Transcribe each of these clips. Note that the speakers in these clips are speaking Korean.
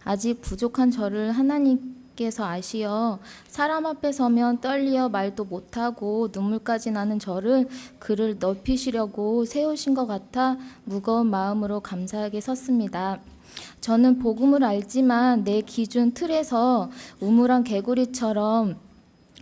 아직 부족한 저를 하나님께서 아시어 사람 앞에 서면 떨리어 말도 못하고 눈물까지 나는 저를 그를 넓히시려고 세우신 것 같아 무거운 마음으로 감사하게 섰습니다. 저는 복음을 알지만 내 기준 틀에서 우물안 개구리처럼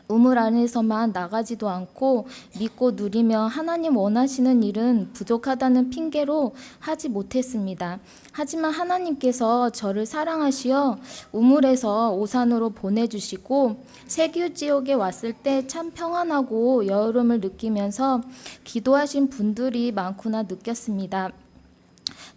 우물 안에서만 나가지도 않고 믿고 누리며 하나님 원하시는 일은 부족하다는 핑계로 하지 못했습니다. 하지만 하나님께서 저를 사랑하시어 우물에서 오산으로 보내주시고 세규지옥에 왔을 때 참 평안하고 여유로움을 느끼면서 기도하신 분들이 많구나 느꼈습니다.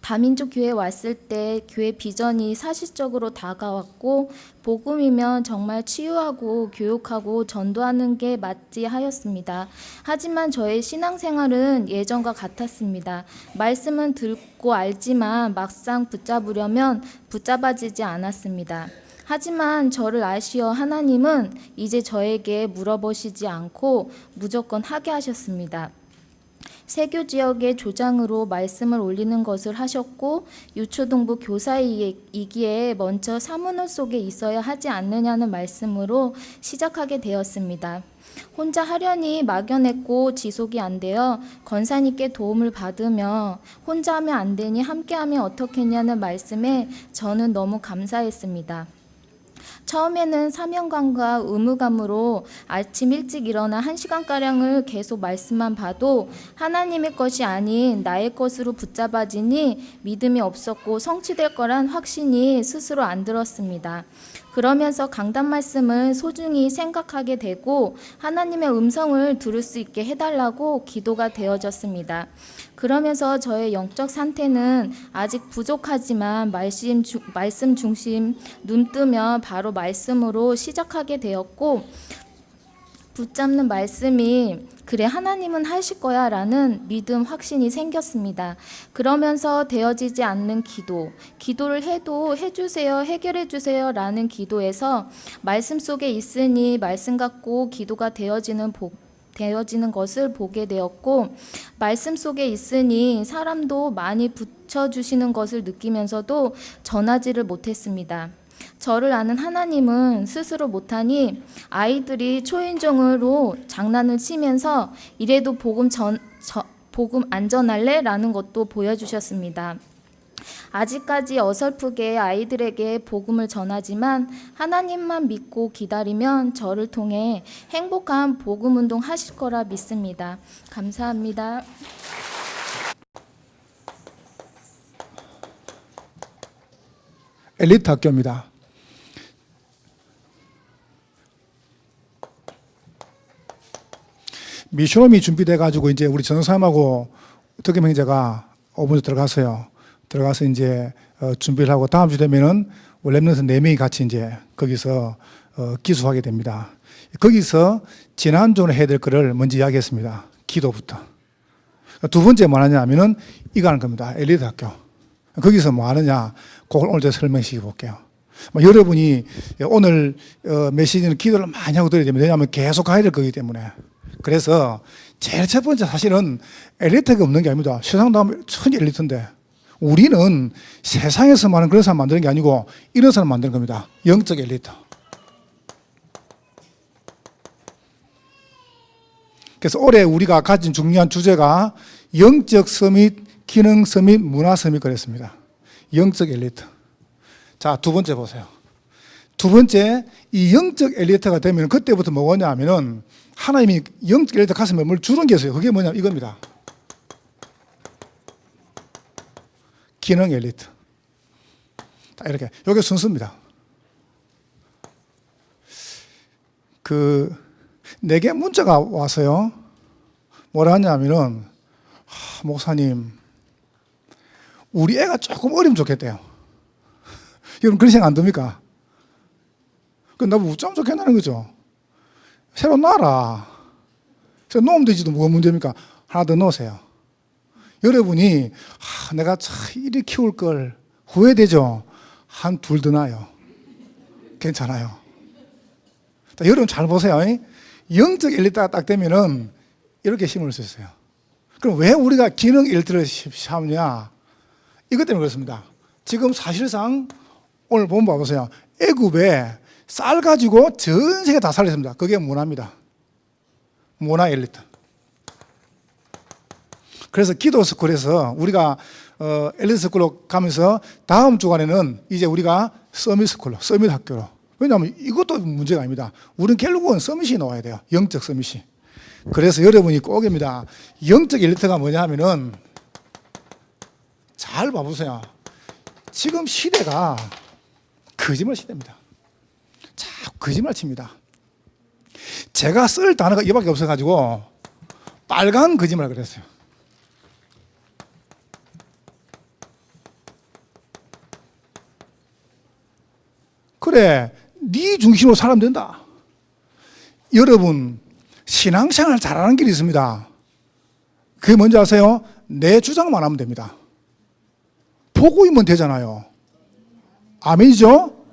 다민족 교회에 왔을 때 교회 비전이 사실적으로 다가왔고 복음이면 정말 치유하고 교육하고 전도하는 게 맞지 하였습니다. 하지만 저의 신앙생활은 예전과 같았습니다. 말씀은 듣고 알지만 막상 붙잡으려면 붙잡아지지 않았습니다. 하지만 저를 아시어 하나님은 이제 저에게 물어보시지 않고 무조건 하게 하셨습니다. 세교 지역의 조장으로 말씀을 올리는 것을 하셨고 유초동부 교사이기에 먼저 사문호 속에 있어야 하지 않느냐는 말씀으로 시작하게 되었습니다. 혼자 하려니 막연했고 지속이 안 되어 권사님께 도움을 받으며 혼자 하면 안 되니 함께하면 어떻겠냐는 말씀에 저는 너무 감사했습니다. 처음에는 사명감과 의무감으로 아침 일찍 일어나 1시간가량을 계속 말씀만 봐도 하나님의 것이 아닌 나의 것으로 붙잡아지니 믿음이 없었고 성취될 거란 확신이 스스로 안 들었습니다. 그러면서 강단 말씀을 소중히 생각하게 되고 하나님의 음성을 들을 수 있게 해달라고 기도가 되어졌습니다. 그러면서 저의 영적 상태는 아직 부족하지만 말씀 중심 눈 뜨면 바로 말씀으로 시작하게 되었고 붙잡는 말씀이 그래 하나님은 하실 거야 라는 믿음 확신이 생겼습니다. 그러면서 되어지지 않는 기도를 해도 해주세요 해결해 주세요 라는 기도에서 말씀 속에 있으니 말씀 갖고 기도가 되어지는 것을 보게 되었고 말씀 속에 있으니 사람도 많이 붙여주시는 것을 느끼면서도 전하지를 못했습니다. 저를 아는 하나님은 스스로 못하니 아이들이 초인종으로 장난을 치면서 이래도 복음 안 전할래? 라는 것도 보여주셨습니다. 아직까지 어설프게 아이들에게 복음을 전하지만 하나님만 믿고 기다리면 저를 통해 행복한 복음 운동 하실 거라 믿습니다. 감사합니다. 엘리트 학교입니다. 미션홈이 준비돼가지고 이제 우리 전도사님하고 덕임 형제가 5분 전에 들어갔어요. 들어가서 이제 준비를 하고 다음 주 되면은 랩런트 4명이 같이 이제 거기서 기수하게 됩니다. 거기서 지난주에 해야 될 거를 먼저 이야기했습니다. 기도부터. 두 번째 뭐 하느냐면은 이거 하는 겁니다. 엘리트 학교. 거기서 뭐 하느냐, 그걸 오늘 제가 설명시켜 볼게요. 여러분이 오늘 메시지는 기도를 많이 하고 드려야 됩니다. 왜냐하면 계속 가야 될 거기 때문에. 그래서 제일 첫 번째 사실은 엘리트가 없는 게 아닙니다. 세상도 하면 천지 엘리트인데 우리는 세상에서 많은 그런 사람 만드는 게 아니고 이런 사람 만드는 겁니다. 영적 엘리트. 그래서 올해 우리가 가진 중요한 주제가 영적 서밋, 기능 서밋, 문화 서밋 그랬습니다. 영적 엘리트. 자, 두 번째 보세요. 두 번째, 이 영적 엘리트가 되면 그때부터 뭐냐 하면은 하나님이 영적 엘리트 가슴에 뭘 주는 게 있어요. 그게 뭐냐 이겁니다. 기능 엘리트. 자, 이렇게. 이게 순서입니다. 내게 문자가 왔어요. 뭐라 하냐면은, 목사님, 우리 애가 조금 어리면 좋겠대요. 여러분, 그런 생각 안 듭니까? 나 어쩌면 좋겠다는 거죠. 새로 놔라. 새로 놓으면 되지도 뭐가 문제입니까? 하나 더 넣으세요. 여러분이 내가 참 이리 키울 걸 후회되죠? 한 둘 더 놔요. 괜찮아요. 자, 여러분 잘 보세요. 영적 엘리트가 딱 되면은 이렇게 힘을 수 있어요. 그럼 왜 우리가 기능 엘리트를 하느냐? 이것 때문에 그렇습니다. 지금 사실상 오늘 본문 봐보세요. 애굽에 쌀 가지고 전 세계 다 살렸습니다. 그게 문화입니다. 문화 엘리트. 그래서 기도 스쿨에서 우리가 엘리트 스쿨로 가면서 다음 주간에는 이제 우리가 서밋 스쿨로, 서밋 학교로. 왜냐하면 이것도 문제가 아닙니다. 우리는 결국은 서밋이 나와야 돼요. 영적 서밋이. 그래서 여러분이 꼭입니다. 영적 엘리트가 뭐냐 하면은 잘 봐보세요. 지금 시대가 거짓말 시대입니다. 자꾸 거짓말 칩니다. 제가 쓸 단어가 이밖에 없어가지고 빨간 거짓말 그랬어요. 그래, 네 중심으로 살면 된다. 여러분, 신앙생활 잘하는 길이 있습니다. 그게 뭔지 아세요? 내 주장만 하면 됩니다. 보고 있으면 되잖아요. 아멘이죠?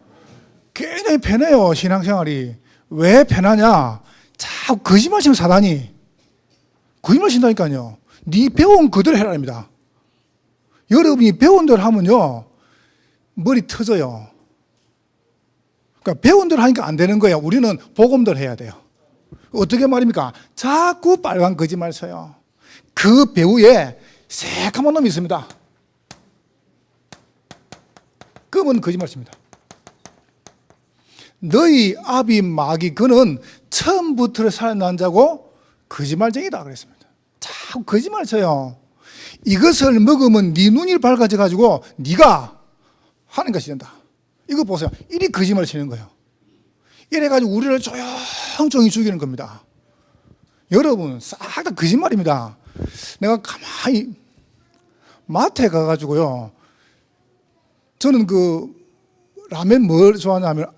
굉장히 편해요, 신앙생활이. 왜 편하냐? 자꾸 거짓말 치면 사단이. 거짓말 친다니까요. 네 배운 그대로 해라 합니다. 여러분이 배운 대로 하면요, 머리 터져요. 그러니까 배운 대로 하니까 안 되는 거예요. 우리는 복음대로 해야 돼요. 어떻게 말입니까? 자꾸 빨간 거짓말 쳐요. 그 배후에 새까만 놈이 있습니다. 검은 거짓말 칩니다. 너희 아비 마귀 그는 처음부터 살아난 자고 거짓말쟁이다 그랬습니다. 자꾸 거짓말 쳐요. 이것을 먹으면 네 눈이 밝아져 가지고 네가 하는 것이 된다. 이거 보세요. 이리 거짓말 치는 거예요. 이래가지고 우리를 조용조용히 죽이는 겁니다. 여러분, 싹 다 거짓말입니다. 내가 가만히 마트에 가가지고요, 저는 그 라면 뭘 좋아하냐면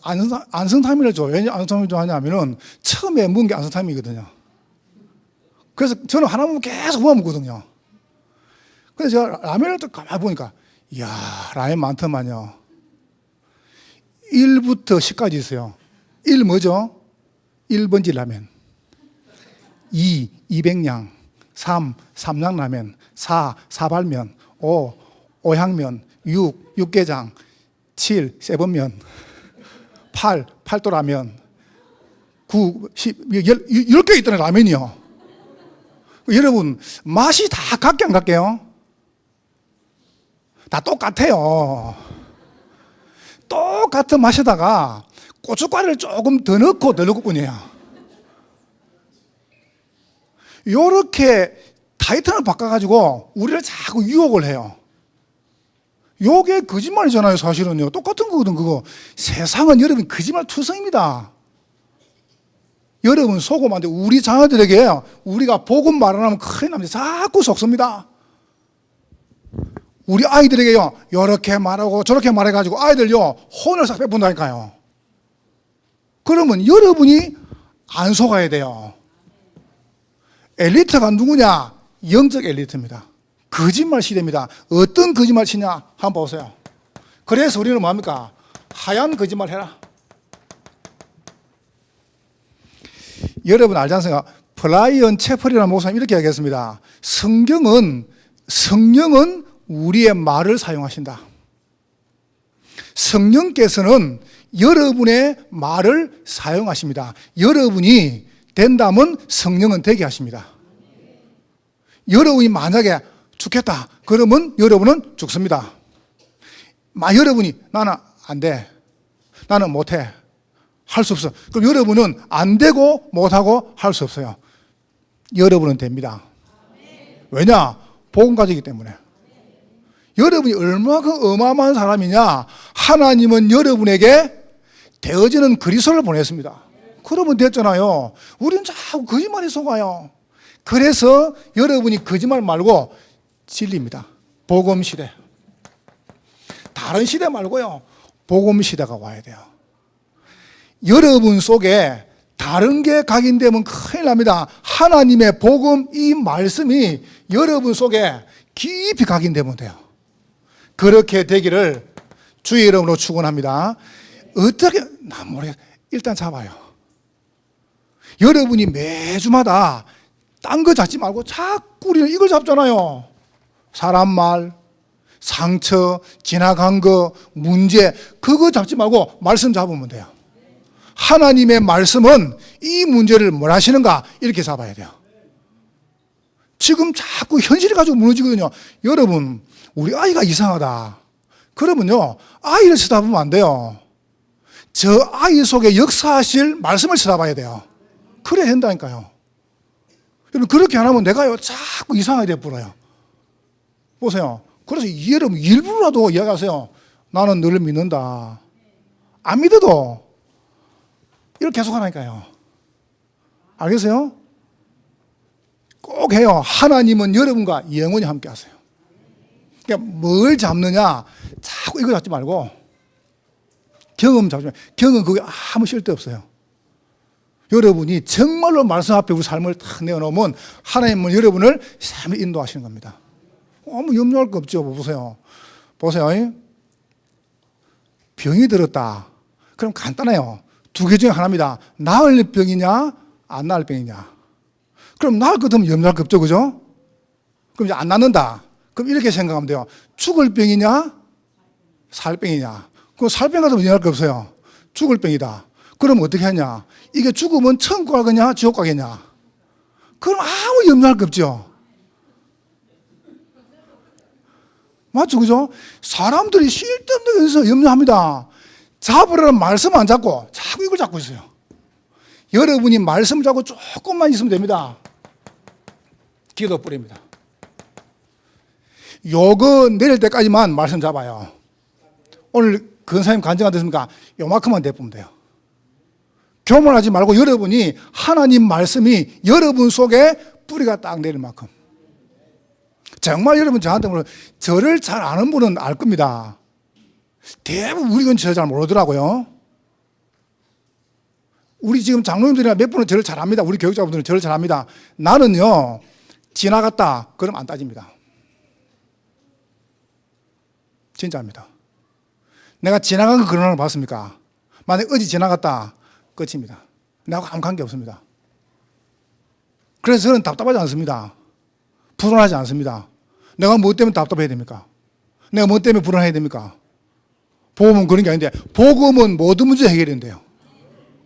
안성탕면을 좋아해요. 왜 안성탕면을 좋아하냐면은 처음에 먹은 게 안성탕면이거든요. 그래서 저는 하나 먹으면 계속 모아 먹거든요. 그래서 제가 라면을 또 가만히 보니까 이야, 라면 많더만요. 1부터 10까지 있어요. 1 뭐죠? 1번지 라면. 2, 200냥. 3, 삼양라면. 4, 사발면. 5, 오향면. 6, 육개장. 7, 세번면. 8, 팔도라면. 9, 10, 10개 있더라고요, 라면이요. 여러분, 맛이 다 같게 안 같게요? 다 똑같아요. 똑같은 맛에다가 고춧가루를 조금 더 넣고 뿐이에요. 요렇게 타이틀을 바꿔가지고 우리를 자꾸 유혹을 해요. 요게 거짓말이잖아요, 사실은요. 똑같은 거거든, 그거. 세상은 여러분 거짓말 투성입니다. 여러분 속으면 안 돼. 우리 자녀들에게 우리가 복음 말 안 하면 큰일 납니다. 자꾸 속습니다. 우리 아이들에게요, 이렇게 말하고 저렇게 말해가지고 아이들요, 혼을 싹 빼본다니까요. 그러면 여러분이 안 속아야 돼요. 엘리트가 누구냐? 영적 엘리트입니다. 거짓말 시대입니다. 어떤 거짓말 치냐? 한번 보세요. 그래서 우리는 뭡니까? 하얀 거짓말 해라. 여러분 알지 않습니까? 브라이언 채플이라는 목사님 이렇게 얘기했습니다. 성경은 우리의 말을 사용하신다. 성령께서는 여러분의 말을 사용하십니다. 여러분이 된다면 성령은 되게 하십니다. 여러분이 만약에 죽겠다 그러면 여러분은 죽습니다. 여러분이 나는 안 돼, 나는 못해, 할 수 없어. 그럼 여러분은 안 되고 못하고 할 수 없어요. 여러분은 됩니다. 왜냐? 복음 가지기 때문에. 여러분이 얼마나 어마어마한 사람이냐? 하나님은 여러분에게 되어지는 그리스도를 보냈습니다. 그러면 됐잖아요. 우리는 자꾸 거짓말에 속아요. 그래서 여러분이 거짓말 말고 진리입니다. 복음 시대. 다른 시대 말고요, 복음 시대가 와야 돼요. 여러분 속에 다른 게 각인되면 큰일 납니다. 하나님의 복음, 이 말씀이 여러분 속에 깊이 각인되면 돼요. 그렇게 되기를 주의 이름으로 축원합니다. 어떻게? 난 모르겠어요. 일단 잡아요. 여러분이 매주마다 딴 거 잡지 말고 자꾸 우리는 이걸 잡잖아요. 사람 말, 상처, 지나간 거, 문제, 그거 잡지 말고 말씀 잡으면 돼요. 하나님의 말씀은 이 문제를 뭘 하시는가 이렇게 잡아야 돼요. 지금 자꾸 현실을 가지고 무너지거든요. 여러분, 우리 아이가 이상하다. 그러면요, 아이를 쳐다보면 안 돼요. 저 아이 속에 역사하실 말씀을 쳐다봐야 돼요. 그래야 된다니까요. 여러분, 그렇게 안 하면 내가요, 자꾸 이상하게 돼버려요. 보세요. 그래서 여러분, 일부러라도 이야기하세요. 나는 너를 믿는다. 안 믿어도 이렇게 계속 하라니까요. 알겠어요? 꼭 해요. 하나님은 여러분과 영원히 함께 하세요. 그러니까 뭘 잡느냐, 자꾸 이거 잡지 말고 경험 잡지 말고. 경험 그게 아무 쓸데없어요. 여러분이 정말로 말씀 앞에 우리 삶을 탁 내어놓으면 하나님은 여러분을 삶을 인도하시는 겁니다. 아무 염려할 거 없죠. 보세요. 보세요. 병이 들었다. 그럼 간단해요. 두 개 중에 하나입니다. 나을 병이냐, 안 나을 병이냐. 그럼 나을 것 같으면 염려할 거 없죠. 그죠? 그럼 이제 안 낫는다. 그럼 이렇게 생각하면 돼요. 죽을 병이냐, 살 병이냐. 그럼 살 병 같으면 염려할 거 없어요. 죽을 병이다. 그럼 어떻게 하냐. 이게 죽으면 천국 가겠냐, 지옥 가겠냐. 그럼 아무 염려할 거 없죠. 맞죠? 그죠? 사람들이 쓸데없는 데서 염려합니다. 잡으라는 말씀 안 잡고 자꾸 이걸 잡고 있어요. 여러분이 말씀을 잡고 조금만 있으면 됩니다. 기도 뿌립니다. 요거 내릴 때까지만 말씀 잡아요. 오늘 근사님 간증 안 됐습니까? 요만큼만 내보면 돼요. 교만하지 말고 여러분이 하나님 말씀이 여러분 속에 뿌리가 딱 내릴 만큼. 정말 여러분 저한테 물어 저를 잘 아는 분은 알 겁니다. 대부분 우리는 저를 잘 모르더라고요. 우리 지금 장로님들이나 몇 분은 저를 잘 압니다. 우리 교육자분들은 저를 잘 압니다. 나는요, 지나갔다. 그럼 안 따집니다. 진짜입니다. 내가 지나간 거 그러는 거 봤습니까? 만약에 어제 지나갔다. 끝입니다. 나하고 아무 관계 없습니다. 그래서 저는 답답하지 않습니다. 불안하지 않습니다. 내가 뭐 때문에 답답해야 됩니까? 내가 뭐 때문에 불안해야 됩니까? 복음은 그런 게 아닌데, 복음은 모든 문제 해결된대요.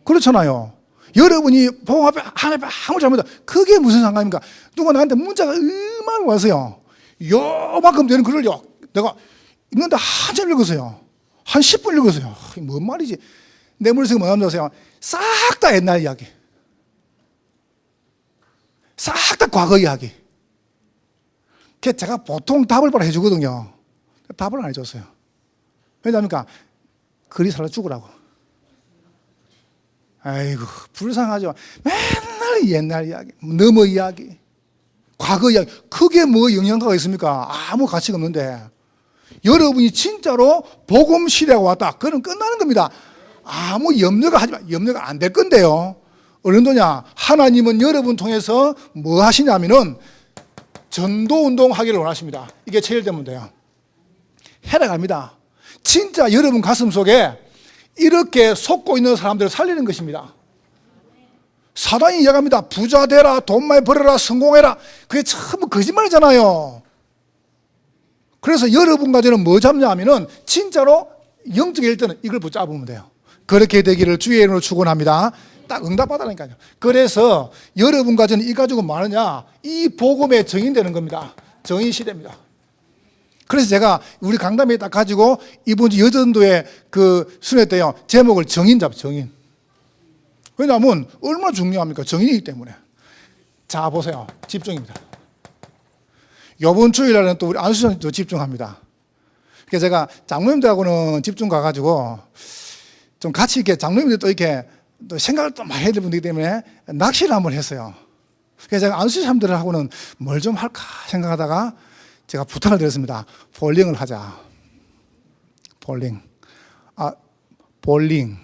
그렇잖아요. 여러분이 복음 앞에 하나님 앞에 아무 잘못다. 그게 무슨 상관입니까? 누가 나한테 문자가 얼마나 왔어요. 요만큼 되는 글을요. 내가 읽는데 한참 읽었어요. 한 10분 읽었어요. 뭔 말이지? 내 머릿속에 뭐냐면 아세요? 싹 다 옛날 이야기. 싹 다 과거 이야기. 제가 보통 답을 바로 해주거든요. 답을 안 해줬어요. 왜냐합니까? 글이 살아 죽으라고. 아이고, 불쌍하죠. 맨날 옛날 이야기, 너머 이야기, 과거 이야기. 그게 뭐 영향가가 있습니까? 아무 가치가 없는데. 여러분이 진짜로 복음 시대가 왔다. 그럼 끝나는 겁니다. 아무 염려가 하지 마. 염려가 안 될 건데요. 어느 정도냐? 하나님은 여러분 통해서 뭐 하시냐면은 전도 운동 하기를 원하십니다. 이게 체결되면 돼요. 해라 갑니다. 진짜 여러분 가슴 속에 이렇게 속고 있는 사람들을 살리는 것입니다. 사단이 이야기합니다. 부자 되라, 돈 많이 벌어라, 성공해라. 그게 전부 거짓말이잖아요. 그래서 여러분과 저는 뭐 잡냐 하면은 진짜로 영적인 일때는 이걸 붙잡으면 돼요. 그렇게 되기를 주의 이름으로 축원합니다. 딱 응답받으라니까요. 그래서 여러분과 저는 이 가지고 뭐 하느냐, 이 복음의 정인 되는 겁니다. 정인 시대입니다. 그래서 제가 우리 강담에 딱 가지고 이번 주 여전도의 그 순회 때요, 제목을 정인 잡, 정인. 왜냐하면 얼마나 중요합니까? 정인이기 때문에. 자, 보세요. 집중입니다. 이번 주일날은 또 우리 안수장님도 집중합니다. 그래서 제가 장로님들하고는 집중 가가지고 좀 같이 이렇게 장로님들 또 이렇게 또 생각을 또 많이 해야 될 분이기 때문에 낚시를 한번 했어요. 그래서 제가 안수장님들하고는 뭘 좀 할까 생각하다가 제가 부탁을 드렸습니다. 볼링을 하자. 볼링. 볼링.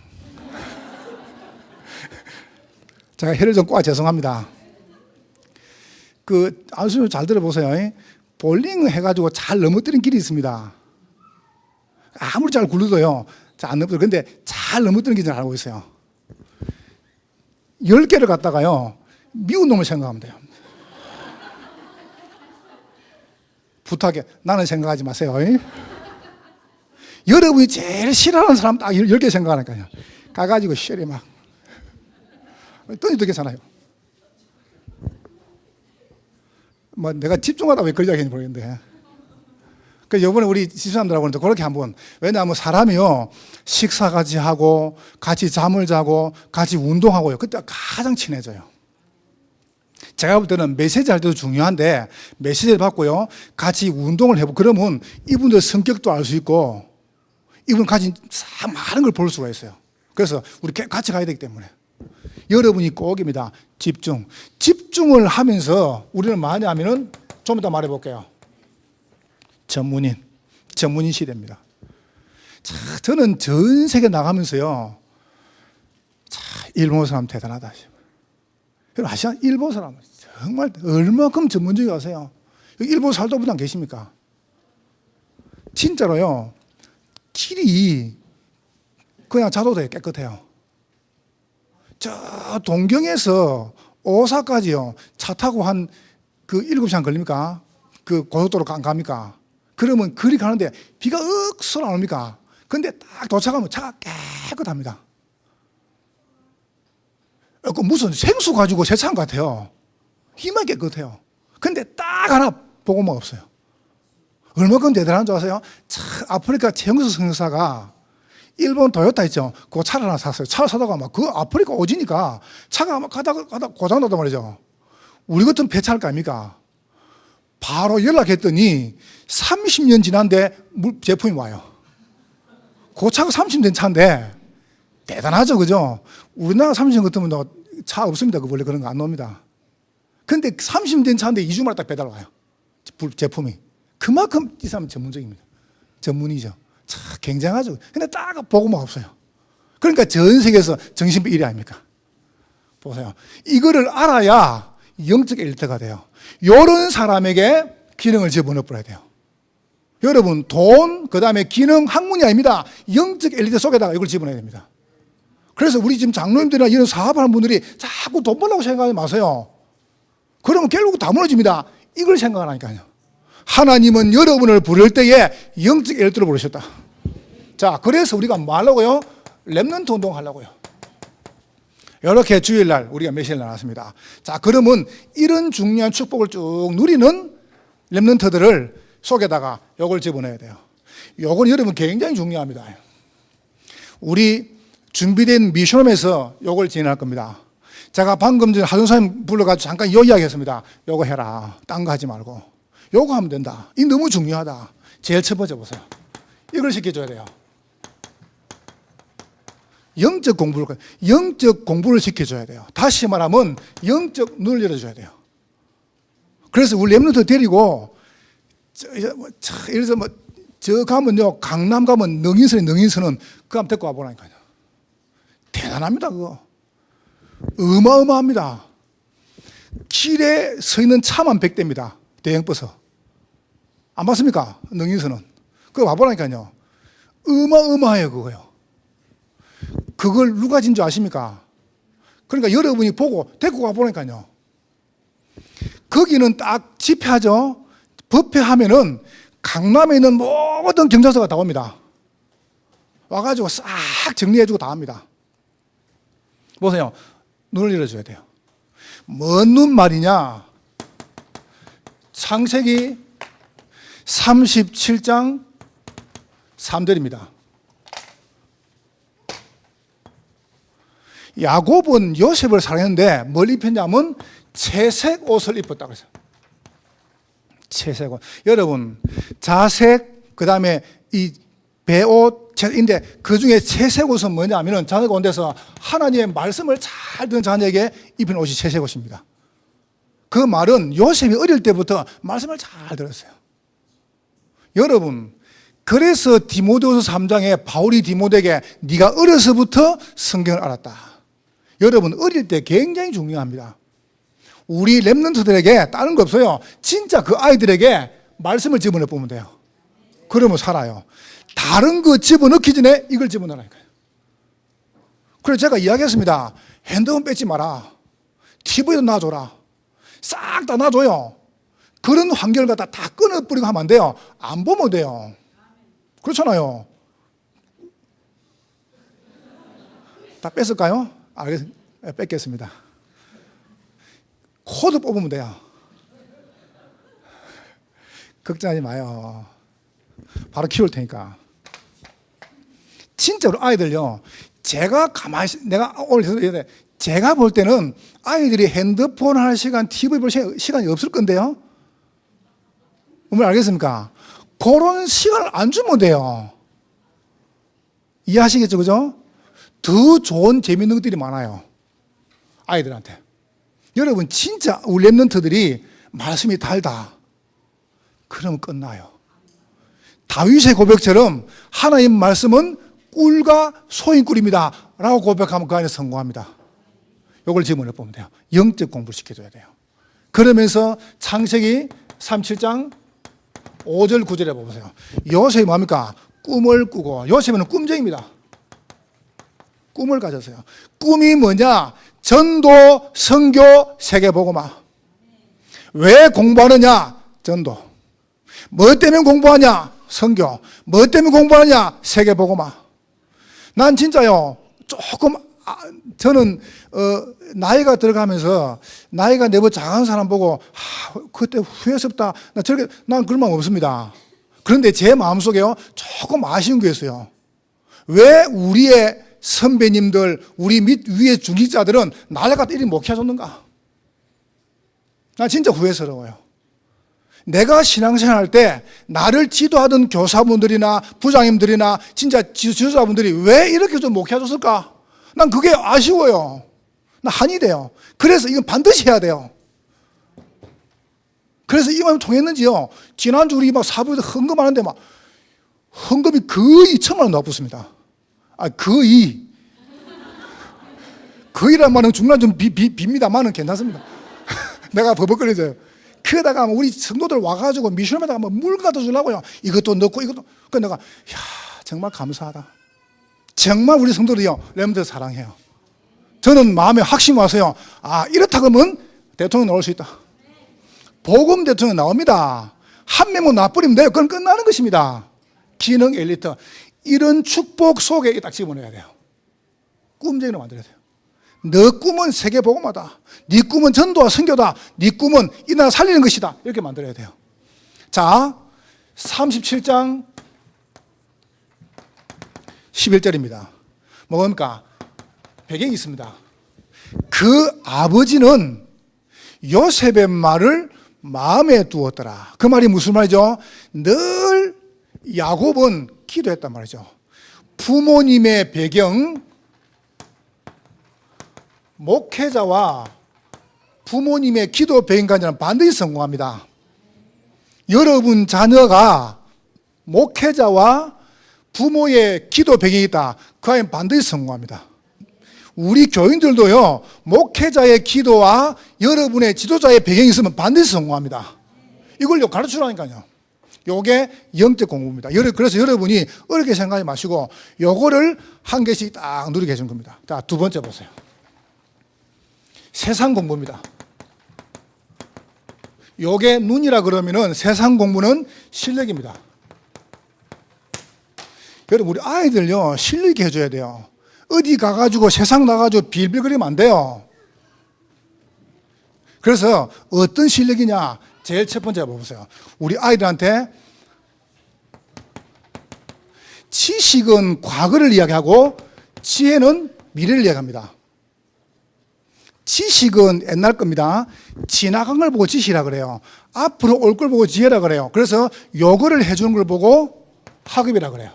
제가 혀를 좀 꼬아 죄송합니다. 그, 안수님 잘 들어보세요. 볼링 해가지고 잘 넘어뜨린 길이 있습니다. 아무리 잘 굴러도요, 잘 안 넘어뜨려. 근데 잘 넘어뜨린 길을 알고 있어요. 10개를 갖다가요, 미운 놈을 생각하면 돼요. 부탁해. 나는 생각하지 마세요. 여러분이 제일 싫어하는 사람 딱 10개 생각하니까요. 가가지고 쉐리 막. 괜찮아요. 뭐 내가 집중하다 왜 그러지 하는지 모르겠는데. 그 이번에 우리 집사람들하고는 그렇게 한번, 왜냐하면 사람이요, 식사 같이 하고, 같이 잠을 자고, 같이 운동하고요. 그때가 가장 친해져요. 제가 볼 때는 메시지 할 때도 중요한데, 메시지를 받고요, 같이 운동을 해보고, 그러면 이분들 성격도 알 수 있고, 이분 같이 많은 걸 볼 수가 있어요. 그래서 우리 같이 가야 되기 때문에. 여러분이 꼭입니다. 집중. 집중을 하면서 우리는 많이 하면은 좀 이따 말해 볼게요. 전문인 시대입니다. 자, 저는 전 세계 나가면서요, 자, 일본 사람 대단하다. 여러분 아시아 일본 사람 정말 얼마큼 전문적이 아세요? 일본 살다 분 안 계십니까? 진짜로요. 길이 그냥 자도도 깨끗해요. 저 동경에서 오사까지요, 차 타고 한 그 7시간 걸립니까? 그 고속도로 갑니까? 그러면 그리 가는데 비가 억수로 안 옵니까? 근데 딱 도착하면 차가 깨끗합니다. 그 무슨 생수 가지고 세차한 것 같아요. 힘이 깨끗해요. 근데 딱 하나 보고만 없어요. 얼마큼 대단한 줄 아세요? 아프리카 최영수 성사가 일본 토요타 있죠? 그 차를 하나 샀어요. 차를 사다가 막 그 아프리카 오지니까 차가 막 가다 고장났단 말이죠. 우리 같은 폐차할 거 아닙니까? 바로 연락했더니 30년 지난데 제품이 와요. 그 차가 30년 된 차인데 대단하죠, 그죠? 우리나라 30년 같으면 차 없습니다. 원래 그런 거 안 나옵니다. 근데 30년 된 차인데 2주 만에 딱 배달 와요. 제품이. 그만큼 이 사람은 전문적입니다. 전문이죠. 참 굉장하죠. 근데 딱 보고만 없어요. 그러니까 전 세계에서 정신병 1위 아닙니까? 보세요. 이거를 알아야 영적 엘리트가 돼요. 이런 사람에게 기능을 집어넣어 버려야 돼요. 여러분, 돈, 그 다음에 기능, 학문이 아닙니다. 영적 엘리트 속에다가 이걸 집어넣어야 됩니다. 그래서 우리 지금 장로님들이나 이런 사업하는 분들이 자꾸 돈 벌라고 생각하지 마세요. 그러면 결국 다 무너집니다. 이걸 생각하니까요. 하나님은 여러분을 부를 때에 영적 엘리트로 부르셨다. 자, 그래서 우리가 뭐 하려고요? 렘넌트 운동 하려고요. 이렇게 주일날 우리가 메시지를 나눴습니다. 자, 그러면 이런 중요한 축복을 쭉 누리는 렘넌트들을 속에다가 요걸 집어넣어야 돼요. 요건 여러분 굉장히 중요합니다. 우리 준비된 미션홈에서 요걸 진행할 겁니다. 제가 방금 전에 하준사님 불러가지고 잠깐 요 이야기 했습니다. 요거 해라. 딴 거 하지 말고. 요거 하면 된다. 이 너무 중요하다. 제일 첫 번째 보세요. 이걸 시켜줘야 돼요. 영적 공부를 시켜줘야 돼요. 다시 말하면 영적 눈을 열어줘야 돼요. 그래서 우리 렘넌트 데리고 예를 들어서 저 가면요, 강남 가면 능인선은 그거 한번 데리고 와보라니까요. 대단합니다. 그거 어마어마합니다. 길에 서 있는 차만 100대입니다. 대형버스 안 봤습니까? 능인선은 그거 와보라니까요. 어마어마해요. 그거요. 그걸 누가 진 줄 아십니까? 그러니까 여러분이 보고 데리고 가보니까요. 거기는 딱 집회하죠. 법회하면은 강남에 있는 모든 경찰서가 다 옵니다. 와가지고 싹 정리해주고 다 합니다. 보세요. 눈을 열어줘야 돼요. 뭔 눈 말이냐? 창세기 37장 3절입니다. 야곱은 요셉을 사랑했는데 뭘 입혔냐면 채색 옷을 입었다 그랬어요. 채색 옷. 여러분, 자색, 그 다음에 이 배옷, 인데 그 중에 채색 옷은 뭐냐면은 자색 옷에서 하나님의 말씀을 잘 듣는 자녀에게 입힌 옷이 채색 옷입니다. 그 말은 요셉이 어릴 때부터 말씀을 잘 들었어요. 여러분, 그래서 디모데후서 3장에 바울이 디모데에게 네가 어려서부터 성경을 알았다. 여러분, 어릴 때 굉장히 중요합니다. 우리 렘넌트들에게 다른 거 없어요. 진짜 그 아이들에게 말씀을 집어넣어 보면 돼요. 그러면 살아요. 다른 거 집어넣기 전에 이걸 집어넣으라니까요. 그래서 제가 이야기했습니다. 핸드폰 뺏지 마라. TV도 놔줘라. 싹 다 놔줘요. 그런 환경을 갖다 다 끊어버리고 하면 안 돼요. 안 보면 돼요. 그렇잖아요. 다 뺐을까요? 알겠습니다. 뺐겠습니다. 코드 뽑으면 돼요. 걱정하지 마요. 바로 키울 테니까. 진짜로 아이들요. 내가 오늘 제가 볼 때는 아이들이 핸드폰 할 시간, TV 볼 시간이 없을 건데요. 뭔지 알겠습니까? 그런 시간을 안 주면 돼요. 이해하시겠죠, 그죠? 더 좋은 재밌는 것들이 많아요. 아이들한테. 여러분, 진짜 우리 랩런트들이 말씀이 달다. 그러면 끝나요. 다윗의 고백처럼 하나님 말씀은 꿀과 소인꿀입니다 라고 고백하면 그 안에 성공합니다. 이걸 지문을 보면 돼요. 영적 공부를 시켜줘야 돼요. 그러면서 창세기 37장 5절 9절에 보세요. 요셉이 뭡니까? 꿈을 꾸고, 요셉은 꿈쟁입니다. 꿈을 가졌어요. 꿈이 뭐냐? 전도, 선교, 세계복음화. 왜 공부하느냐? 전도. 뭐 때문에 공부하냐? 선교. 뭐 때문에 공부하냐? 세계복음화. 난 진짜요, 조금, 저는, 나이가 들어가면서, 나이가 내보다 작은 사람 보고, 그때 후회스럽다. 난 그런 마음 없습니다. 그런데 제 마음속에요, 조금 아쉬운 게 있어요. 왜 우리의 선배님들, 우리 밑 위의 중직자들은 나를 갖다 이리 목회해줬는가? 난 진짜 후회스러워요. 내가 신앙생활 할 때 나를 지도하던 교사분들이나 부장님들이나 진짜 지도자분들이 왜 이렇게 좀 목회해줬을까? 난 그게 아쉬워요. 난 한이 돼요. 그래서 이건 반드시 해야 돼요. 그래서 이 마음이 통했는지요. 지난주 우리 막 사부에서 헌금하는데 막 헌금이 거의 2천만 원 나왔습니다. 거의란 말은 중간 좀 빕니다만은 괜찮습니다. 내가 버벅거려져요. 그러다가 우리 성도들 와가지고 미션에다가 물 갖다 주려고요. 이것도 넣고 이것도. 그래서 내가, 정말 감사하다. 정말 우리 성도들이요, 렘들 사랑해요. 저는 마음에 확신이 와서요, 이렇다 그러면 대통령 나올 수 있다. 복음 대통령 나옵니다. 한 명만 놔버리면 돼요. 그건 끝나는 것입니다. 기능 엘리트. 이런 축복 속에 딱 집어넣어야 돼요. 꿈쟁이로 만들어야 돼요. 너 꿈은 세계 복음화다. 네 꿈은 전도와 선교다. 네 꿈은 이 나라 살리는 것이다. 이렇게 만들어야 돼요. 자, 37장 11절입니다. 뭡니까? 배경이 있습니다. 그 아버지는 요셉의 말을 마음에 두었더라. 그 말이 무슨 말이죠? 늘 야곱은 기도했단 말이죠. 부모님의 배경, 목회자와 부모님의 기도 배경관계는 반드시 성공합니다. 여러분 자녀가 목회자와 부모의 기도 배경이 있다. 그 아이는 반드시 성공합니다. 우리 교인들도요, 목회자의 기도와 여러분의 지도자의 배경이 있으면 반드시 성공합니다. 이걸요, 가르치라니까요. 요게 영적 공부입니다. 그래서 여러분이 어렵게 생각하지 마시고 요거를 한 개씩 딱 누리게 해준 겁니다. 자, 두 번째 보세요. 세상 공부입니다. 요게 눈이라 그러면은 세상 공부는 실력입니다. 여러분, 우리 아이들요, 실력 있게 해줘야 돼요. 어디 가가지고 세상 나가지고 빌빌거리면 안 돼요. 그래서 어떤 실력이냐? 제일 첫 번째 보세요. 우리 아이들한테 지식은 과거를 이야기하고 지혜는 미래를 이야기합니다. 지식은 옛날 겁니다. 지나간 걸 보고 지식이라 그래요. 앞으로 올 걸 보고 지혜라 그래요. 그래서 요거를 해주는 걸 보고 학업이라 그래요.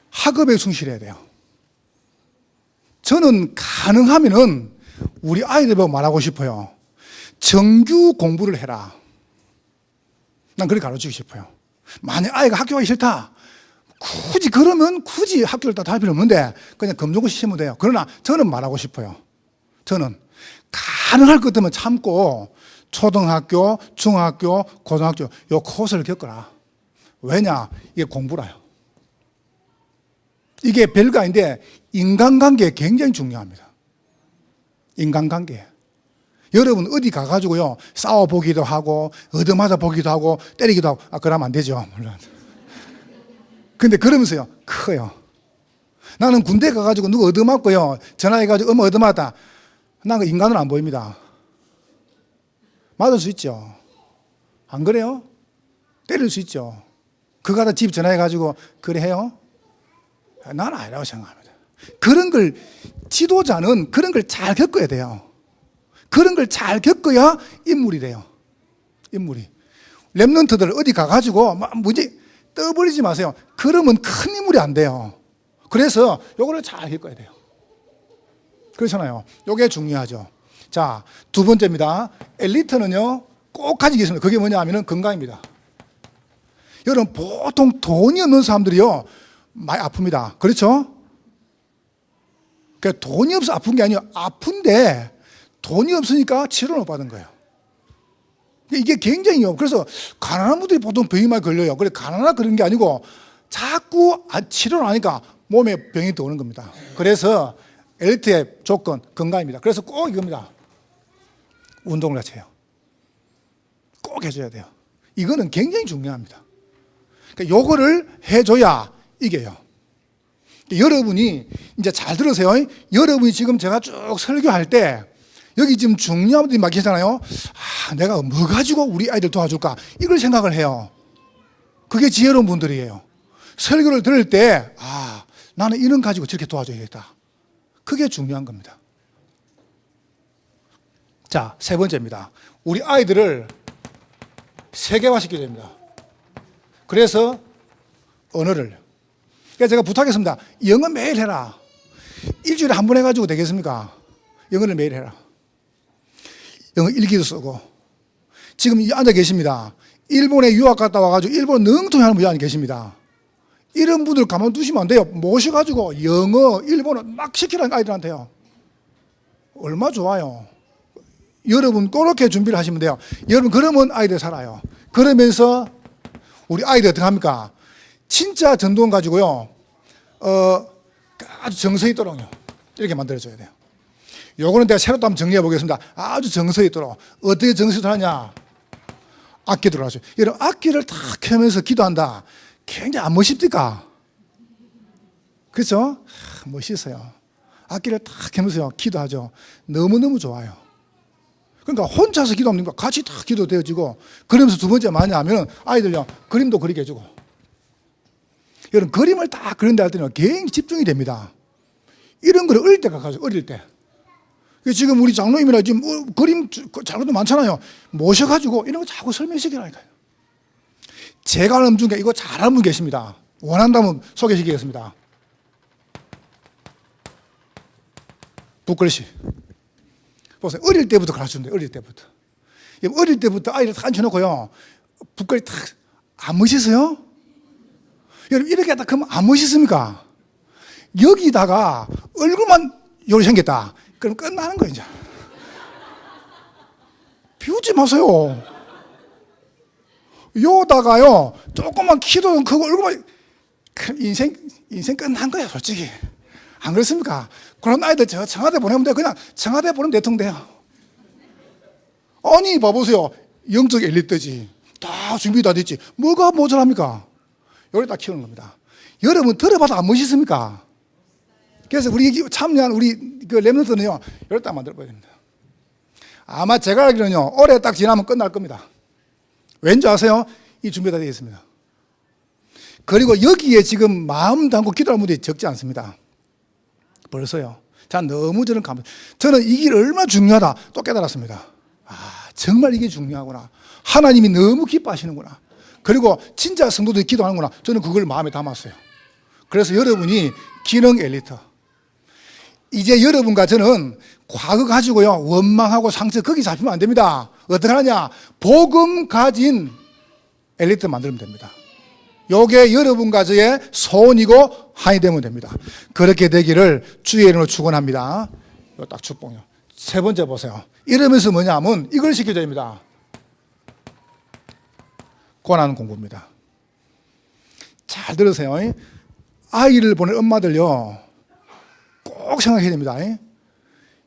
학업에 충실해야 돼요. 저는 가능하면은 우리 아이들 보고 말하고 싶어요. 정규 공부를 해라. 난 그렇게 가르치고 싶어요. 만약 아이가 학교 가기 싫다. 굳이 학교를 다 다닐 필요 없는데 그냥 검정고시 시키면 돼요. 그러나 저는 말하고 싶어요. 저는 가능할 것 같으면 참고 초등학교, 중학교, 고등학교 요 코스를 겪어라. 왜냐? 이게 공부라요. 이게 별거 아닌데 인간관계에 굉장히 중요합니다. 인간관계. 여러분 어디 가가지고요 싸워보기도 하고 얻어맞아 보기도 하고 때리기도 하고 그러면 안 되죠 물론. 근데 그러면서요 커요. 나는 군대 가가지고 누가 얻어맞고요 전화해가지고 엄마 얻어맞았다. 나는 인간은 안 보입니다. 맞을 수 있죠. 안 그래요? 때릴 수 있죠. 그거 다 집 전화해가지고 그래 해요? 나는 아니라고 생각합니다. 그런 걸 지도자는 그런 걸 잘 겪어야 돼요. 그런 걸 잘 겪어야 인물이 돼요. 인물이. 랩런트들 어디 가가지고 막 문제 떠버리지 마세요. 그러면 큰 인물이 안 돼요. 그래서 요거를 잘 겪어야 돼요. 그렇잖아요. 요게 중요하죠. 자, 두 번째입니다. 엘리트는요 꼭 가지고 있습니다. 그게 뭐냐 하면은 건강입니다. 여러분 보통 돈이 없는 사람들이요 많이 아픕니다. 그렇죠? 그러니까 돈이 없어 아픈 게 아니에요. 아픈데 돈이 없으니까 치료를 못 받은 거예요. 이게 굉장히요. 그래서 가난한 분들이 보통 병이 많이 걸려요. 그래 가난한 그런 게 아니고 자꾸 치료를 하니까 몸에 병이 더 오는 겁니다. 그래서 엘리트의 조건 건강입니다. 그래서 꼭 이겁니다. 운동을 같이 해요. 꼭 해줘야 돼요. 이거는 굉장히 중요합니다. 그러니까 요거를 해줘야 이겨요. 여러분이 이제 잘 들으세요. 여러분이 지금 제가 쭉 설교할 때 여기 지금 중요한 분들이 막 계시잖아요. 내가 뭐 가지고 우리 아이들 도와줄까? 이걸 생각을 해요. 그게 지혜로운 분들이에요. 설교를 들을 때 나는 이런 가지고 저렇게 도와줘야겠다. 그게 중요한 겁니다. 자, 세 번째입니다. 우리 아이들을 세계화시켜야 됩니다. 그래서 언어를. 그러니까 제가 부탁했습니다. 영어 매일 해라. 일주일에 한 번 해가지고 되겠습니까? 영어를 매일 해라. 영어 일기도 쓰고. 지금 앉아 계십니다. 일본에 유학 갔다 와가지고 일본 능통히 하는 분이 계십니다. 이런 분들 가만두시면 안 돼요. 모셔가지고 영어, 일본어 막 시키라는 아이들한테요. 얼마 좋아요. 여러분 그렇게 준비를 하시면 돼요. 여러분 그러면 아이들 살아요. 그러면서 우리 아이들 어떻게 합니까? 진짜 전도원 가지고요 아주 정성이 있도록요 이렇게 만들어줘야 돼요. 요거는 내가 새로 또 한번 정리해 보겠습니다. 아주 정성이 있도록. 어떻게 정성이 하냐? 악기 들어가죠. 여러분 악기를 탁 켜면서 기도한다. 굉장히 안 멋있습니까? 그렇죠? 멋있어요. 악기를 탁 켜면서 기도하죠. 너무너무 좋아요. 그러니까 혼자서 기도하면 같이 다 기도되어지고, 그러면서 두 번째 뭐냐 하면 아이들요 그림도 그리게 해주고. 여러분 그림을 딱 그린다 할 때는 굉장히 집중이 됩니다. 이런 거를 어릴 때 가가지고 어릴 때. 지금 우리 장로님이나 지금 그림 잘도 많잖아요. 모셔가지고 이런 거 자꾸 설명시키라니까요. 제가 아는 분 중에 이거 잘하는 분 계십니다. 원한다면 소개시키겠습니다. 북글씨. 보세요. 어릴 때부터 가르치는데, 어릴 때부터. 어릴 때부터 아이를 다 앉혀놓고요. 북글이 탁, 안 멋있어요? 여러분, 이렇게 딱 하면 안 멋있습니까? 여기다가 얼굴만 요리 생겼다. 그럼 끝나는 거예요, 이제. 비웃지 마세요. 요다가요, 조금만 키도 크고 얼굴만, 인생 끝난 거예요, 솔직히. 안 그렇습니까? 그런 아이들 저 청와대 보내면 돼요. 그냥 청와대 보내면 대통령 돼요. 아니, 봐보세요. 영적 엘리트지. 다 준비 다 됐지. 뭐가 모자랍니까? 요걸 딱 키우는 겁니다. 여러분, 들어봐도 안 멋있습니까? 그래서 우리 참여한 우리 그 랩런트는요, 요걸 딱 만들어 봐야 됩니다. 아마 제가 알기로는요, 올해 딱 지나면 끝날 겁니다. 왠지 아세요? 이 준비 다 되어 있습니다. 그리고 여기에 지금 마음 담고 기도하는 분들이 적지 않습니다. 벌써요. 자, 너무 저는 이 길 얼마나 중요하다 또 깨달았습니다. 정말 이게 중요하구나. 하나님이 너무 기뻐하시는구나. 그리고 진짜 성도들이 기도하는구나. 저는 그걸 마음에 담았어요. 그래서 여러분이 기능 엘리트. 이제 여러분과 저는 과거 가지고요, 원망하고 상처 거기 잡히면 안 됩니다. 어떻게 하냐? 복음 가진 엘리트 만들면 됩니다. 요게 여러분과 저의 소원이고 한이 되면 됩니다. 그렇게 되기를 주의 이름으로 축원합니다. 요 딱 축복요. 세 번째 보세요. 이러면서 뭐냐 하면 이걸 시켜줘야 됩니다. 고난 공부입니다. 잘 들으세요. 아이를 보낼 엄마들요, 꼭 생각해야 됩니다.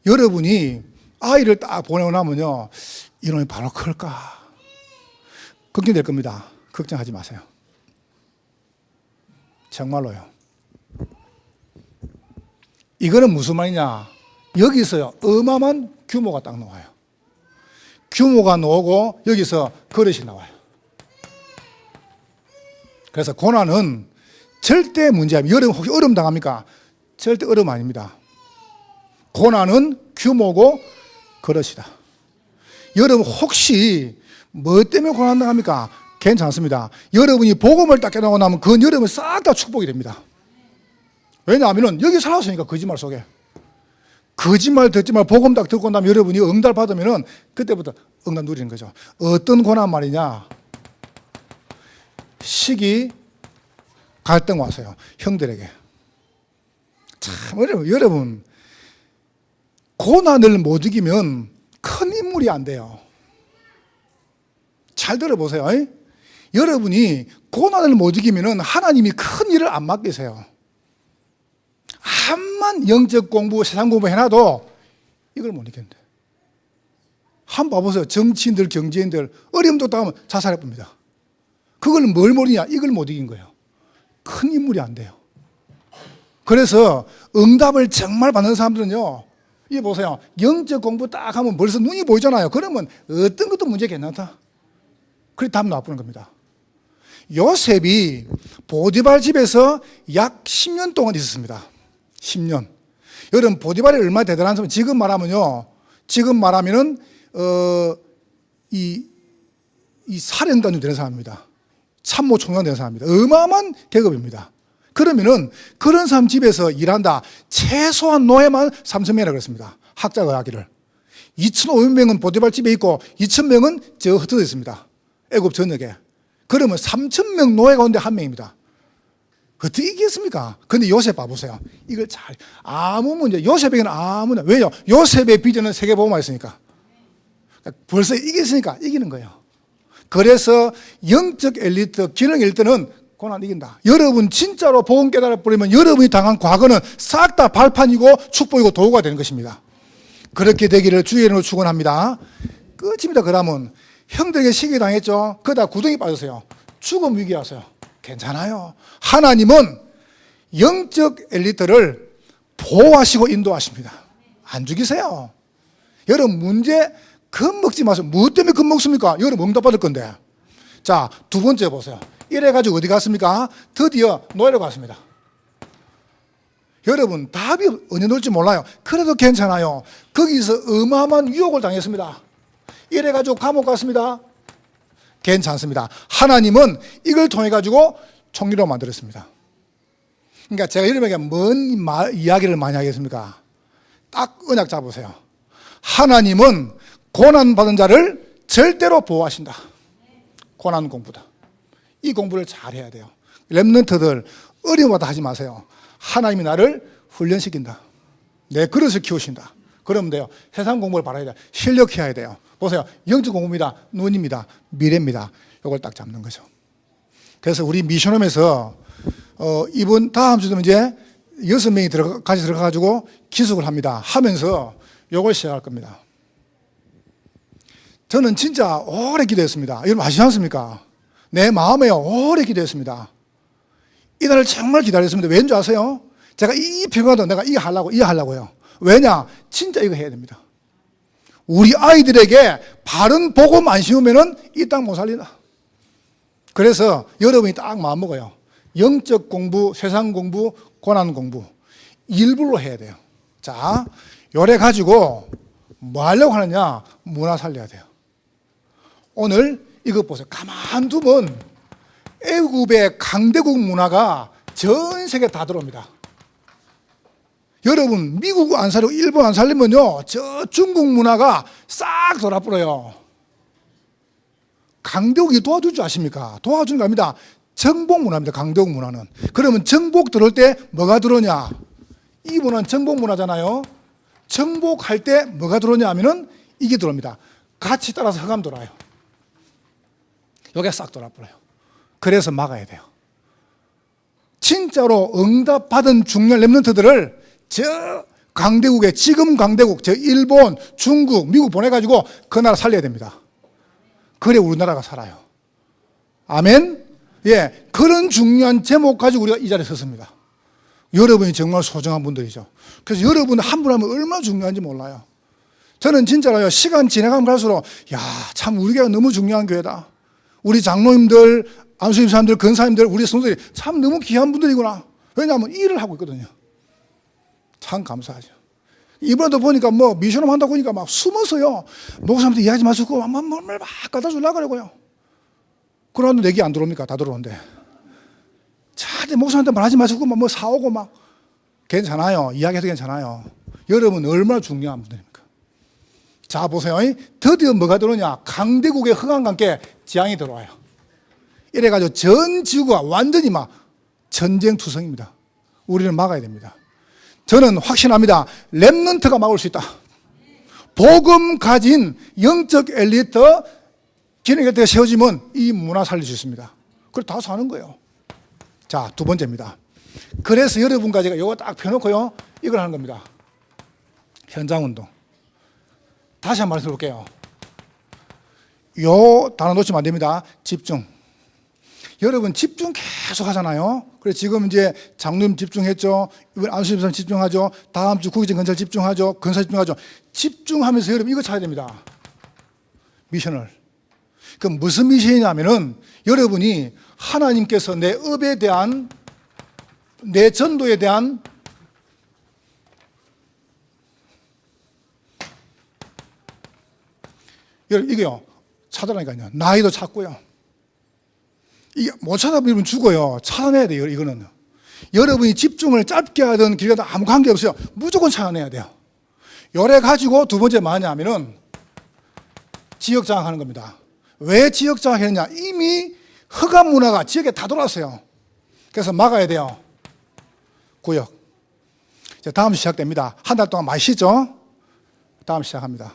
여러분이 아이를 딱 보내고 나면요, 이놈이 바로 클까? 걱정될 겁니다. 걱정하지 마세요. 정말로요. 이거는 무슨 말이냐? 여기서요, 어마어마한 규모가 딱 나와요. 규모가 나오고 여기서 그릇이 나와요. 그래서 고난은 절대 문제 아닙니다. 여러분 혹시 어려움 당합니까? 절대 어려움 아닙니다. 고난은 규모고 그릇이다. 여러분 혹시 뭐 때문에 고난 당합니까? 괜찮습니다. 여러분이 복음을 딱 깨닫고 나면 그건 여러분 싹 다 축복이 됩니다. 왜냐하면 여기 살았으니까, 거짓말 속에. 거짓말 듣지 말고 복음 딱 듣고 나면 여러분이 응답 받으면 그때부터 응답 누리는 거죠. 어떤 고난 말이냐? 시기, 갈등 와서요, 형들에게. 참 어려워요. 여러분, 고난을 못 이기면 큰 인물이 안 돼요. 잘 들어보세요. 여러분이 고난을 못 이기면 하나님이 큰 일을 안 맡기세요. 암만 영적 공부, 세상 공부 해놔도 이걸 못 이겼는데. 한번 봐보세요. 정치인들, 경제인들 어려움도 당하면 자살해 봅니다. 그걸 뭘 모르냐? 이걸 못 이긴 거예요. 큰 인물이 안 돼요. 그래서 응답을 정말 받는 사람들은요, 이거 보세요. 영적 공부 딱 하면 벌써 눈이 보이잖아요. 그러면 어떤 것도 문제 괜찮다. 그래 답 나쁘는 겁니다. 요셉이 보디발 집에서 약 10년 동안 있었습니다. 10년. 여러분, 보디발이 얼마나 대단한 사람, 지금 말하면은, 이 사령관이 되는 사람입니다. 참모 총장 되는 사람입니다. 어마어마한 계급입니다. 그러면은, 그런 사람 집에서 일한다. 최소한 노예만 3,000명이라고 그랬습니다. 학자가 하기를. 2,500명은 보디발 집에 있고, 2,000명은 저 흩어져 있습니다. 애굽 전역에. 그러면 3,000명 노예 가운데 한 명입니다. 어떻게 이기겠습니까? 근데 요셉 봐보세요. 이걸 잘, 아무 문제, 요셉에게는 아무 문제. 왜요? 요셉의 비전은 세계보고만 있으니까. 벌써 이겼으니까 이기는 거예요. 그래서 영적 엘리트, 기능 엘리트는 고난 이긴다. 여러분 진짜로 복음 깨달아버리면 여러분이 당한 과거는 싹 다 발판이고 축복이고 도구가 되는 것입니다. 그렇게 되기를 주의 이름으로 축원합니다. 끝입니다. 그러면 형들에게 시기 당했죠. 그러다 구덩이 빠졌어요. 죽음 위기 왔어요. 괜찮아요. 하나님은 영적 엘리트를 보호하시고 인도하십니다. 안 죽이세요. 여러분 문제 겁먹지 마세요. 무엇 때문에 겁먹습니까? 여러분 응답 받을 건데. 자, 두 번째 보세요. 이래가지고 어디 갔습니까? 드디어 노예로 갔습니다. 여러분 답이 언제 놀지 몰라요. 그래도 괜찮아요. 거기서 어마어마한 유혹을 당했습니다. 이래가지고 감옥 갔습니다. 괜찮습니다. 하나님은 이걸 통해 가지고 총리로 만들었습니다. 그러니까 제가 여러분에게 뭔 이야기를 많이 하겠습니까? 딱 언약 잡으세요. 하나님은 고난받은 자를 절대로 보호하신다. 고난 공부다. 이 공부를 잘 해야 돼요. 렘넌트들 어려움마다 하지 마세요. 하나님이 나를 훈련시킨다. 내 그릇을 키우신다. 그러면 돼요. 세상 공부를 바라야 돼요. 실력해야 돼요. 보세요. 영적 공부입니다. 눈입니다. 미래입니다. 이걸 딱 잡는 거죠. 그래서 우리 미션홈에서 이번 다음 주면 이제 6명이 같이 들어가가지고 기숙을 합니다. 하면서 이걸 시작할 겁니다. 저는 진짜 오래 기도했습니다. 여러분 아시지 않습니까? 내 마음에 오래 기도했습니다. 이날을 정말 기다렸습니다. 왠지 아세요? 제가 이 평화도 내가 이거 하려고요. 왜냐? 진짜 이거 해야 됩니다. 우리 아이들에게 바른 복음 안 심으면은 이 땅 못 살린다. 그래서 여러분이 딱 마음 먹어요. 영적 공부, 세상 공부, 고난 공부 일부러 해야 돼요. 자, 요래 가지고 뭐 하려고 하느냐? 문화 살려야 돼요. 오늘 이것 보세요. 가만두면 애국의 강대국 문화가 전 세계 다 들어옵니다. 여러분 미국 안 살리고 일본 안 살리면요 저 중국 문화가 싹 돌아버려요. 강대국이 도와줄 줄 아십니까? 도와주는 거 아닙니다. 정복 문화입니다. 강대국 문화는. 그러면 정복 들어올 때 뭐가 들어오냐? 이 문화는 정복 문화잖아요. 정복할 때 뭐가 들어오냐 하면은 이게 들어옵니다. 같이 따라서 흑암 돌아요. 여기가 싹 돌아버려요. 그래서 막아야 돼요. 진짜로 응답받은 중년 렘넌트들을 저 강대국에, 지금 강대국, 저 일본, 중국, 미국 보내가지고 그 나라 살려야 됩니다. 그래 우리나라가 살아요. 아멘? 예, 그런 중요한 제목 가지고 우리가 이 자리에 섰습니다. 여러분이 정말 소중한 분들이죠. 그래서 여러분 한 분 하면 얼마나 중요한지 몰라요. 저는 진짜로요, 시간 지나가면 갈수록, 야, 참 우리 교회가 너무 중요한 교회다. 우리 장로님들, 안수님 사람들, 근사님들, 우리 성도들이 참 너무 귀한 분들이구나. 왜냐하면 일을 하고 있거든요. 참 감사하죠. 이번에도 보니까 뭐 미션을 한다고 보니까 막 숨어서요, 목사님한테 이야기 마시고 막 갖다 주려고 그러고요. 그러는데 내기 안 들어옵니까? 다 들어오는데. 차라리 목사님한테 말하지 마시고 뭐 사오고 막. 괜찮아요. 이야기해도 괜찮아요. 여러분 얼마나 중요한 분들입니까? 자, 보세요. 드디어 뭐가 들어오냐? 강대국의 흥한과 함께 재앙이 들어와요. 이래가지고 전 지구가 완전히 막 전쟁투성입니다. 우리는 막아야 됩니다. 저는 확신합니다. 렘넌트가 막을 수 있다. 복음 가진 영적 엘리트 기능 곁에 세워지면 이 문화 살릴 수 있습니다. 그걸 다 사는 거예요. 자, 두 번째입니다. 그래서 여러분과 제가 이거 딱 펴놓고요, 이걸 하는 겁니다. 현장운동. 다시 한번 말씀드릴게요. 요 단어 놓치면 안 됩니다. 집중. 여러분 집중 계속 하잖아요. 그래서 지금 이제 장로님 집중했죠. 이번 안수님 사람 집중하죠. 다음 주 국유진 건설 집중하죠. 건설 집중하죠. 집중하면서 여러분 이거 찾아야 됩니다. 미션을. 그 무슨 미션이냐면은 여러분이 하나님께서 내 업에 대한, 내 전도에 대한 여러분 이게요, 찾아라니까요. 나이도 찾고요. 이게 못 찾아보면 죽어요. 찾아내야 돼요. 이거는 여러분이 집중을 짧게 하든 길게 하든 아무 관계 없어요. 무조건 찾아내야 돼요. 요래 가지고 두 번째 뭐냐면은 지역장악하는 겁니다. 왜 지역장악했느냐? 이미 흑암 문화가 지역에 다 돌았어요. 그래서 막아야 돼요. 구역. 이제 다음 시작됩니다. 한 달 동안 많이 쉬죠? 다음 시작합니다.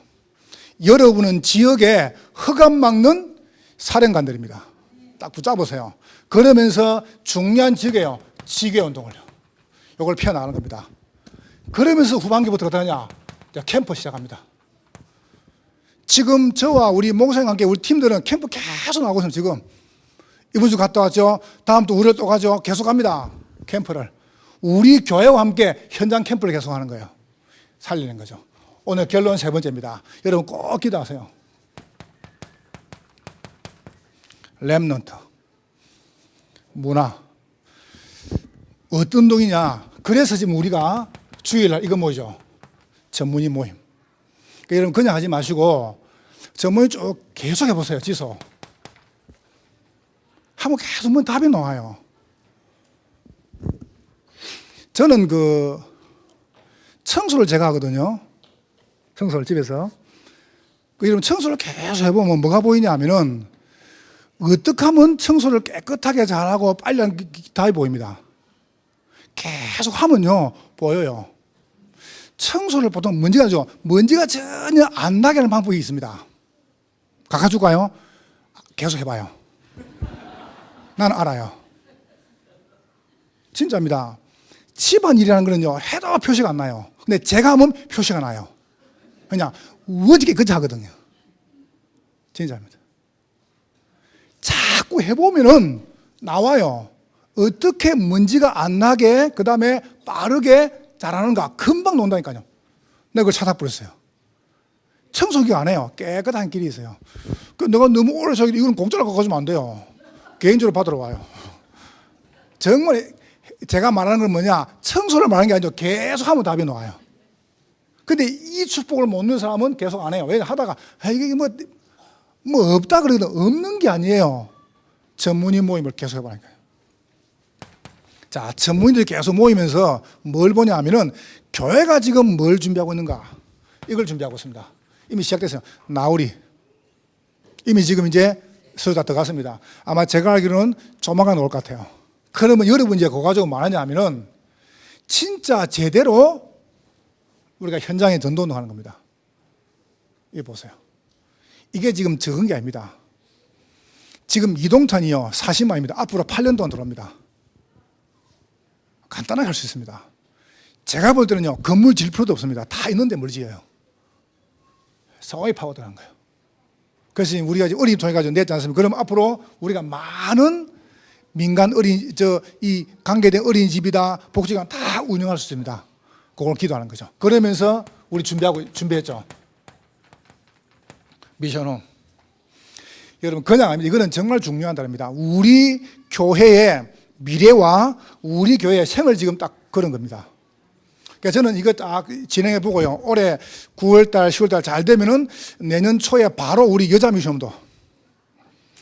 여러분은 지역에 흑암 막는 사령관들입니다. 딱 붙잡으세요. 그러면서 중요한 지역에요, 지계 운동을요, 이걸 펴나가는 겁니다. 그러면서 후반기부터 어떻게 하냐? 캠프 시작합니다. 지금 저와 우리 목사님과 함께 우리 팀들은 캠프 계속 나가고 있습니다. 지금 이번 주 갔다 왔죠. 다음 주 우리를 또 가죠. 계속 갑니다. 캠프를. 우리 교회와 함께 현장 캠프를 계속 하는 거예요. 살리는 거죠. 오늘 결론 세 번째입니다. 여러분 꼭 기도하세요. 렘넌트 문화 어떤 운동이냐? 그래서 지금 우리가 주일날 이거 뭐죠? 전문의 모임. 그러니까 여러분 그냥 하지 마시고 전문의 쭉 계속 해보세요. 지소 하면 계속 뭐 답이 나와요. 저는 그 청소를 제가 하거든요. 청소를 집에서. 여러분 청소를 계속 해보면 뭐가 보이냐 하면은 어떻게 하면 청소를 깨끗하게 잘하고 빨리 하는 게 답이 보입니다. 계속 하면요, 보여요. 청소를 보통 먼지가 나죠. 먼지가 전혀 안 나게 하는 방법이 있습니다. 가르쳐줄까요? 계속 해봐요. 나는 알아요. 진짜입니다. 집안일이라는 거는요, 해도 표시가 안 나요. 근데 제가 하면 표시가 나요. 그냥 어저께 그저 하거든요. 진짜입니다. 자꾸 해보면은 나와요. 어떻게 먼지가 안 나게 그 다음에 빠르게 잘하는가 금방 논다니까요. 내가 그걸 찾아버렸어요. 청소기 안 해요. 깨끗한 길이 있어요. 내가 너무 오래 저기 이건 공짜로 갖고 가주면 안 돼요. 개인적으로 받으러 와요. 정말 제가 말하는 건 뭐냐, 청소를 말하는 게 아니죠. 계속 하면 답이 나와요. 근데 이 축복을 못 누는 사람은 계속 안 해요. 왜 하다가 이게 뭐 없다 그러거든. 없는 게 아니에요. 전문의 모임을 계속 해보니까요. 자, 전문의들이 계속 모이면서 뭘 보냐 하면은 교회가 지금 뭘 준비하고 있는가, 이걸 준비하고 있습니다. 이미 시작됐어요. 나우리 이미 지금 이제 서로 다 들어갔습니다. 아마 제가 알기로는 조만간 올 것 같아요. 그러면 여러분 이제 그거 가지고 뭐 하냐 하면은 진짜 제대로 우리가 현장에 전도운동 하는 겁니다. 이거 보세요. 이게 지금 적은 게 아닙니다. 지금 이동탄이요 40만입니다. 앞으로 8년 동안 들어옵니다. 간단하게 할 수 있습니다. 제가 볼 때는요, 건물 질 필요도 없습니다. 다 있는데 뭘 지어요? 성화의 파워 들어간 거예요. 그래서 우리가 이제 어린이 통해가지고 냈지 않습니까? 그럼 앞으로 우리가 많은 민간 이 관계된 어린이집이다, 복지관 다 운영할 수 있습니다. 그걸 기도하는 거죠. 그러면서 우리 준비했죠. 미션홈. 여러분, 그냥 아닙니다. 이거는 정말 중요한 단어입니다. 우리 교회의 미래와 우리 교회의 생을 지금 딱 그런 겁니다. 그러니까 저는 이거 딱 진행해 보고요. 올해 9월달, 10월달 잘 되면은 내년 초에 바로 우리 여자 미션홈도.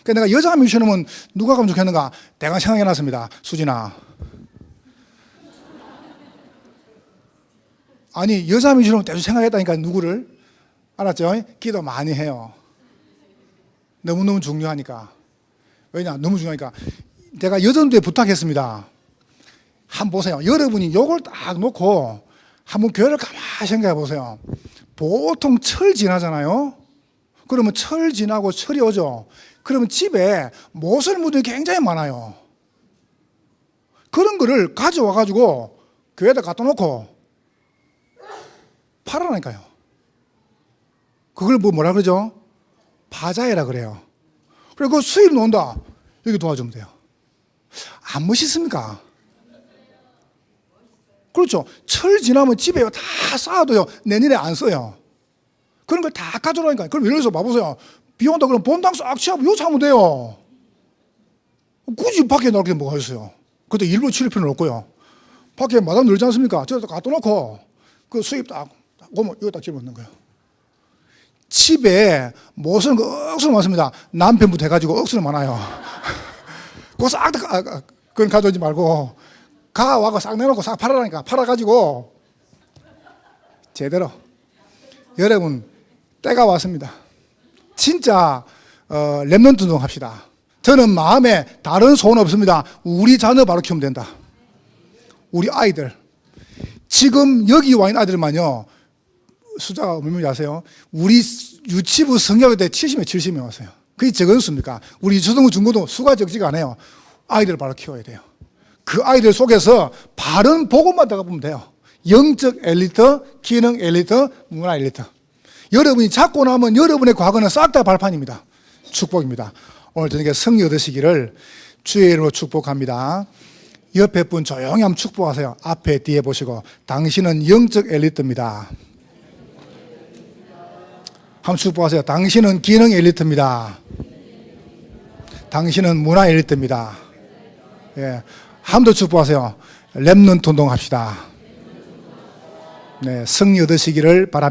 그러니까 내가 여자 미션홈은 누가 가면 좋겠는가? 내가 생각해 놨습니다. 수진아. 아니, 여자 미션홈 대충 생각했다니까 누구를? 알았죠? 기도 많이 해요. 너무너무 중요하니까. 왜냐? 너무 중요하니까. 내가 여전도에 부탁했습니다. 한번 보세요. 여러분이 요걸 딱 놓고 한번 교회를 가만히 생각해 보세요. 보통 철 지나잖아요. 그러면 철 지나고 철이 오죠. 그러면 집에 모설무들이 굉장히 많아요. 그런 거를 가져와 가지고 교회에다 갖다 놓고 팔아라니까요. 그걸 뭐라 그러죠? 바자회라 그래요. 그리고 그 수입 나온다. 여기 도와주면 돼요. 안 멋있습니까? 그렇죠. 철 지나면 집에 다 쌓아도요, 내년에 안 써요. 그런 걸 다 가져오라니까. 그럼 예를 들어서 봐보세요. 비 온다 그러면 본당 싹 치하고 요차하면 돼요. 굳이 밖에 놓을 게 뭐가 있어요. 그때 일부러 칠 필요는 없고요. 밖에 마당 늘지 않습니까? 저기다 갖다 놓고 그 수입 딱 오면 이거 딱 집어넣는 거예요. 집에 못은 억수로 많습니다. 남편부터 해가지고 억수로 많아요. 그거 싹 다, 그건 가져오지 말고 가와고 싹 내놓고 싹 팔아라니까. 팔아가지고 제대로. 여러분, 때가 왔습니다. 진짜 렘넌트 운동 합시다. 저는 마음에 다른 소원 없습니다. 우리 자녀 바로 키우면 된다. 우리 아이들. 지금 여기 와 있는 아이들만요, 숫자가 몇 명인지 아세요? 우리 유치부 성교육 때 70명, 70명 왔어요. 그게 적은 수입니까? 우리 초등부, 중고등 수가 적지가 않아요. 아이들을 바로 키워야 돼요. 그 아이들 속에서 바른 복음만 다가 보면 돼요. 영적 엘리트, 기능 엘리트, 문화 엘리트. 여러분이 잡고 나면 여러분의 과거는 싹 다 발판입니다. 축복입니다. 오늘 저녁에 승리 얻으시기를 주의 이름으로 축복합니다. 옆에 분 조용히 한번 축복하세요. 앞에 뒤에 보시고 당신은 영적 엘리트입니다. 한번 축복하세요. 당신은 기능 엘리트입니다. 당신은 문화 엘리트입니다. 예, 한번 더 축복하세요. 렘넌트 운동합시다. 네, 승리 얻으시기를 바랍니다.